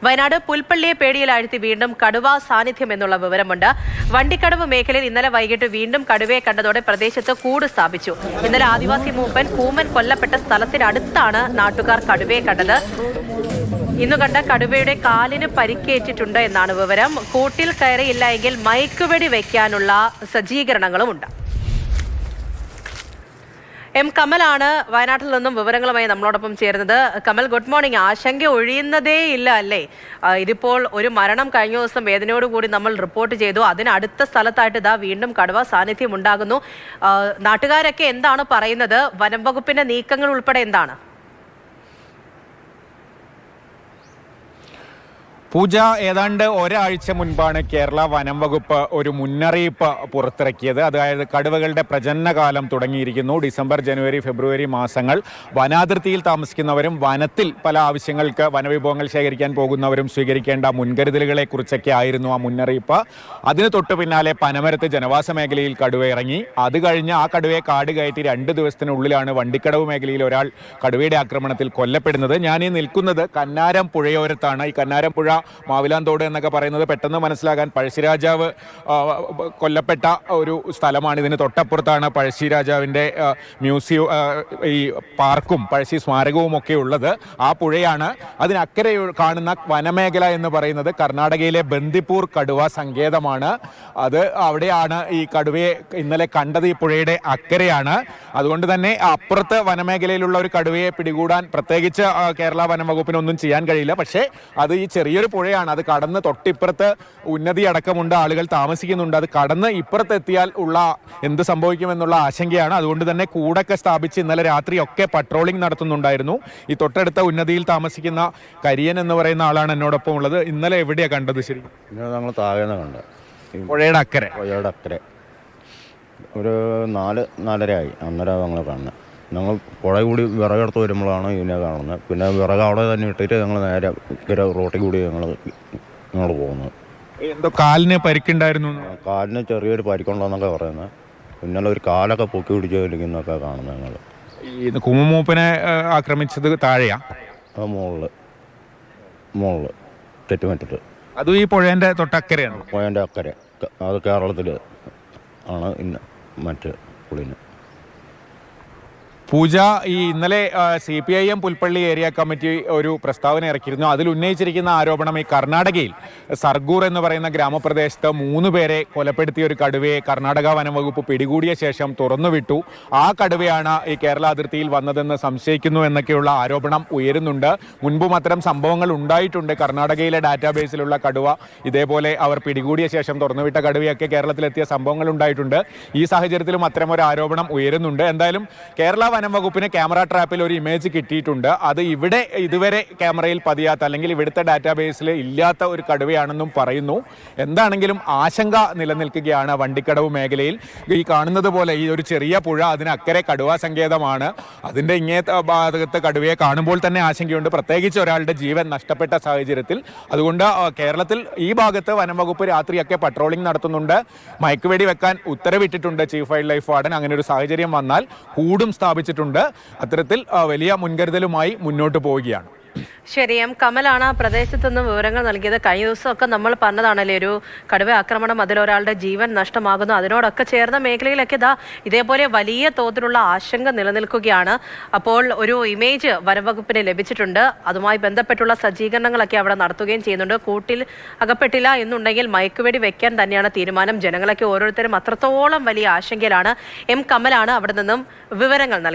വയനാട് പുൽപ്പള്ളിയെ പേടിയിലാഴ്ത്തി വീണ്ടും കടുവ സാന്നിധ്യം എന്നുള്ള വിവരമുണ്ട്. വണ്ടിക്കടവ് മേഖലയിൽ ഇന്നലെ വൈകിട്ട് വീണ്ടും കടുവയെ കണ്ടതോടെ പ്രദേശത്ത് കൂട് സ്ഥാപിച്ചു. ഇന്നലെ ആദിവാസി മൂപ്പൻ കൂമൻ കൊല്ലപ്പെട്ട സ്ഥലത്തിനടുത്താണ് നാട്ടുകാർ കടുവയെ കണ്ടത്. ഇന്നു കണ്ട കടുവയുടെ കാലിന് പരിക്കേറ്റിട്ടുണ്ട് എന്നാണ് വിവരം. കൂട്ടിൽ കയറിയില്ല എങ്കിൽ മയക്കുവെടി വയ്ക്കാനുള്ള സജ്ജീകരണങ്ങളുമുണ്ട്. എം കമലാണ് വയനാട്ടിൽ നിന്നും വിവരങ്ങളുമായി നമ്മളോടൊപ്പം ചേരുന്നത്. Kamal, good morning. ആശങ്ക ഒഴിയുന്നതേ ഇല്ല അല്ലേ? ഇതിപ്പോൾ ഒരു മരണം കഴിഞ്ഞ ദിവസം വേദനയോടുകൂടി നമ്മൾ റിപ്പോർട്ട് ചെയ്തു. അതിനടുത്ത സ്ഥലത്തായിട്ട് ഇതാ വീണ്ടും കടുവ സാന്നിധ്യം ഉണ്ടാകുന്നു. നാട്ടുകാരൊക്കെ എന്താണ് പറയുന്നത്? വനം വകുപ്പിന്റെ നീക്കങ്ങൾ ഉൾപ്പെടെ എന്താണ്? പൂജ, ഏതാണ്ട് ഒരാഴ്ച മുൻപാണ് കേരള വനം വകുപ്പ് ഒരു മുന്നറിയിപ്പ് പുറത്തിറക്കിയത്. അതായത് കടുവകളുടെ പ്രജനനകാലം തുടങ്ങിയിരിക്കുന്നു. ഡിസംബർ, ജനുവരി, ഫെബ്രുവരി മാസങ്ങൾ വനാതിർത്തിയിൽ താമസിക്കുന്നവരും വനത്തിൽ പല ആവശ്യങ്ങൾക്ക് വനവിഭവങ്ങൾ ശേഖരിക്കാൻ പോകുന്നവരും സ്വീകരിക്കേണ്ട മുൻകരുതലുകളെ കുറിച്ചൊക്കെ ആയിരുന്നു ആ മുന്നറിയിപ്പ്. അതിന് തൊട്ടു പിന്നാലെ പനമരത്ത് ജനവാസ മേഖലയിൽ കടുവ ഇറങ്ങി. അത് കഴിഞ്ഞ് ആ കടുവയെ കാട് കയറ്റി 2 ദിവസത്തിനുള്ളിലാണ് വണ്ടിക്കടവ് മേഖലയിൽ ഒരാൾ കടുവയുടെ ആക്രമണത്തിൽ കൊല്ലപ്പെടുന്നത്. ഞാനീ നിൽക്കുന്നത് കന്നാരം പുഴയോരത്താണ്. ഈ കന്നാരം പുഴ, മാവിലാന്തോട് എന്നൊക്കെ പറയുന്നത് പെട്ടെന്ന് മനസ്സിലാകാൻ പഴശ്ശിരാജാവ് കൊല്ലപ്പെട്ട ഒരു സ്ഥലമാണ്. ഇതിന് തൊട്ടപ്പുറത്താണ് പഴശ്ശിരാജാവിൻ്റെ മ്യൂസിയം, ഈ പാർക്കും പഴശ്ശി സ്മാരകവും ഒക്കെ ഉള്ളത്. ആ പുഴയാണ്. അതിനക്കരെ കാണുന്ന വനമേഖല എന്ന് പറയുന്നത് കർണാടകയിലെ ബന്ദിപ്പൂർ കടുവ സങ്കേതമാണ്. അത് അവിടെയാണ് ഈ കടുവയെ ഇന്നലെ കണ്ടത്. ഈ പുഴയുടെ അക്കരെയാണ്. അതുകൊണ്ട് തന്നെ അപ്പുറത്ത് വനമേഖലയിലുള്ള ഒരു കടുവയെ പിടികൂടാൻ പ്രത്യേകിച്ച് കേരള വനം വകുപ്പിനൊന്നും ചെയ്യാൻ കഴിയില്ല. പക്ഷേ അത് ഈ ചെറിയൊരു പുഴയാണ്. അത് കടന്ന് തൊട്ടിപ്പുറത്ത് ഉന്നതി അടക്കമുണ്ട്, ആളുകൾ താമസിക്കുന്നുണ്ട്. അത് കടന്ന് ഇപ്പുറത്തെത്തിയാൽ ഉള്ള എന്ത് സംഭവിക്കുമെന്നുള്ള ആശങ്കയാണ്. അതുകൊണ്ട് തന്നെ കൂടൊക്കെ സ്ഥാപിച്ച് ഇന്നലെ രാത്രിയൊക്കെ പട്രോളിംഗ് നടത്തുന്നുണ്ടായിരുന്നു. ഈ തൊട്ടടുത്ത ഉന്നതിയിൽ താമസിക്കുന്ന കരിയൻ എന്ന് പറയുന്ന ആളാണ് എന്നോടൊപ്പം ഉള്ളത്. ഇന്നലെ എവിടെയാണ് കണ്ടത്? ശരി, ഞങ്ങൾ താഴെയാണ് കണ്ടത്. പുഴയുടെ അക്കരെ ഒരു 4-4:30 ആയി. അന്നേരം ഞങ്ങൾ കാണുന്നത്. ഞങ്ങൾ പുഴ കൂടി വിറകെടുത്ത് വരുമ്പോഴാണ് ഇതിനെ കാണുന്നത്. പിന്നെ വിറക് അവിടെ തന്നെ ഇട്ടിട്ട് ഞങ്ങൾ നേരെ റോട്ടിൽ കൂടി ഞങ്ങൾ പോകുന്നത്. എന്തോ കാലിന് പരിക്കുണ്ടായിരുന്നു? കാലിന് ചെറിയൊരു പരിക്കുണ്ടോന്നൊക്കെ പറയുന്നത്. പിന്നെ ഒരു കാലൊക്കെ പൊക്കി പിടിച്ച് കളിക്കുന്നൊക്കെ കാണുന്നത് ഞങ്ങൾ. ഈ കുമ്മൂപ്പനെ ആക്രമിച്ചത് താഴെയാ? മുകളിൽ തെറ്റുമറ്റിട്ട്. അതും ഈ പുഴേൻ്റെ തൊട്ടക്കരെയാണ്? പുഴേൻ്റെ അക്കരെ. അത് കേരളത്തിൽ ആണ് ഇന്ന് മറ്റ് പുള്ളിന്. പൂജ, ഈ ഇന്നലെ CPIM പുൽപ്പള്ളി ഏരിയ കമ്മിറ്റി ഒരു പ്രസ്താവന ഇറക്കിയിരുന്നു. അതിൽ ഉന്നയിച്ചിരിക്കുന്ന ആരോപണം ഈ കർണാടകയിൽ സർഗൂർ എന്ന് പറയുന്ന ഗ്രാമപ്രദേശത്ത് 3 പേരെ കൊലപ്പെടുത്തിയ ഒരു കടുവയെ കർണാടക വനം വകുപ്പ് പിടികൂടിയ ശേഷം തുറന്നുവിട്ടു. ആ കടുവയാണ് ഈ കേരള അതിർത്തിയിൽ വന്നതെന്ന് സംശയിക്കുന്നു എന്നൊക്കെയുള്ള ആരോപണം ഉയരുന്നുണ്ട്. മുൻപും അത്തരം സംഭവങ്ങൾ ഉണ്ടായിട്ടുണ്ട്. കർണാടകയിലെ ഡാറ്റാബേസിലുള്ള കടുവ ഇതേപോലെ അവർ പിടികൂടിയ ശേഷം തുറന്നുവിട്ട കടുവയൊക്കെ കേരളത്തിലെത്തിയ സംഭവങ്ങൾ ഉണ്ടായിട്ടുണ്ട്. ഈ സാഹചര്യത്തിലും അത്തരമൊരു ആരോപണം ഉയരുന്നുണ്ട്. എന്തായാലും കേരള വനം വകുപ്പിന് ക്യാമറ ട്രാപ്പിൽ ഒരു ഇമേജ് കിട്ടിയിട്ടുണ്ട്. അത് ഇവിടെ ഇതുവരെ ക്യാമറയിൽ പതിയാത്ത, അല്ലെങ്കിൽ ഇവിടുത്തെ ഡാറ്റാബേസിൽ ഇല്ലാത്ത ഒരു കടുവയാണെന്നും പറയുന്നു. എന്താണെങ്കിലും ആശങ്ക നിലനിൽക്കുകയാണ് വണ്ടിക്കടവ് മേഖലയിൽ. ഈ കാണുന്നത് പോലെ ഈ ഒരു ചെറിയ പുഴ, അതിനക്കരെ കടുവാ സങ്കേതമാണ്. അതിൻ്റെ ഇങ്ങേത്തെ ഭാഗത്ത് കടുവയെ കാണുമ്പോൾ തന്നെ ആശങ്കയുണ്ട്, പ്രത്യേകിച്ച് ഒരാളുടെ ജീവൻ നഷ്ടപ്പെട്ട സാഹചര്യത്തിൽ. അതുകൊണ്ട് കേരളത്തിൽ ഈ ഭാഗത്ത് വനം വകുപ്പ് രാത്രിയൊക്കെ പട്രോളിംഗ് നടത്തുന്നുണ്ട്. മയക്കുവെടി വെക്കാൻ ഉത്തരവിട്ടിട്ടുണ്ട് ചീഫ് വൈൽഡ് ലൈഫ് വാർഡൻ. അങ്ങനെ ഒരു സാഹചര്യം വന്നാൽ കൂടും സ്ഥാപിച്ചിട്ടുണ്ട്. അത്തരത്തിൽ വലിയ മുൻകരുതലുമായി മുന്നോട്ട് പോവുകയാണ്. ശരി, എം കമലാണ് പ്രദേശത്തു നിന്ന് വിവരങ്ങൾ നൽകിയത്. കഴിഞ്ഞ ദിവസമൊക്കെ നമ്മൾ പറഞ്ഞതാണല്ലേ ഒരു കടുവ ആക്രമണം, അതിലൊരാളുടെ ജീവൻ നഷ്ടമാകുന്നു. അതിനോടൊക്കെ ചേർന്ന മേഖലയിലൊക്കെ ഇതേപോലെ വലിയ തോതിലുള്ള ആശങ്ക നിലനിൽക്കുകയാണ്. അപ്പോൾ ഒരു ഇമേജ് വനംവകുപ്പിന് ലഭിച്ചിട്ടുണ്ട്. അതുമായി ബന്ധപ്പെട്ടുള്ള സജ്ജീകരണങ്ങളൊക്കെ അവിടെ നടത്തുകയും ചെയ്യുന്നുണ്ട്. കൂട്ടിൽ അകപ്പെട്ടില്ല എന്നുണ്ടെങ്കിൽ മയക്കുവെടി വെക്കാൻ തന്നെയാണ് തീരുമാനം. ജനങ്ങളൊക്കെ ഓരോരുത്തരും അത്രത്തോളം വലിയ ആശങ്കയിലാണ്. എം കമലാണ് അവിടെ നിന്നും വിവരങ്ങൾ നൽകി.